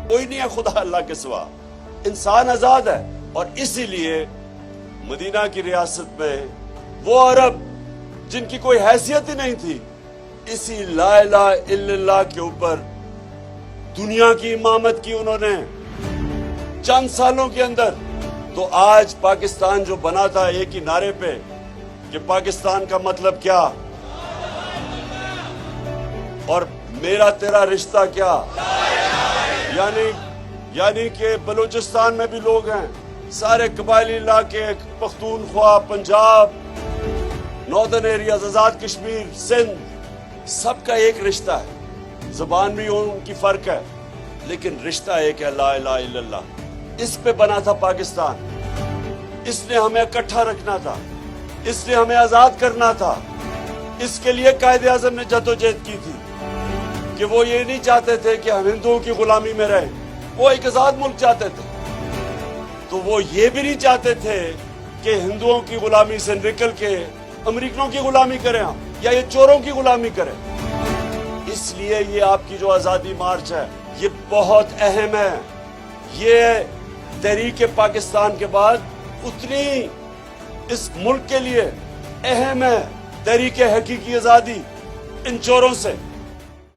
کوئی نہیں ہے خدا اللہ کے سوا. انسان آزاد ہے. اور اسی لیے مدینہ کی ریاست میں وہ عرب جن کی کوئی حیثیت ہی نہیں تھی، اسی لا الہ الا اللہ کے اوپر دنیا کی امامت کی انہوں نے چند سالوں کے اندر. تو آج پاکستان جو بنا تھا ایک ہی نعرے پہ کہ پاکستان کا مطلب کیا اور میرا تیرا رشتہ کیا، یعنی کہ بلوچستان میں بھی لوگ ہیں، سارے قبائلی علاقے، پختونخوا، پنجاب، ناردرن ایریاز، آزاد کشمیر، سندھ، سب کا ایک رشتہ ہے. زبان بھی ان کی فرق ہے لیکن رشتہ ایک ہے، لا الہ الا اللہ. اس پہ بنا تھا پاکستان. اس نے ہمیں اکٹھا رکھنا تھا، اس نے ہمیں آزاد کرنا تھا. اس کے لیے قائد اعظم نے جدوجہد کی تھی کہ وہ یہ نہیں چاہتے تھے کہ ہم ہندوؤں کی غلامی میں رہیں، وہ ایک آزاد ملک چاہتے تھے. تو وہ یہ بھی نہیں چاہتے تھے کہ ہندوؤں کی غلامی سے نکل کے امریکنوں کی غلامی کریں ہم، یا یہ چوروں کی غلامی کریں. اس لیے یہ آپ کی جو آزادی مارچ ہے یہ بہت اہم ہے. یہ تحریک پاکستان کے بعد اتنی اس ملک کے لیے اہم ہے تحریک حقیقی آزادی ان چوروں سے.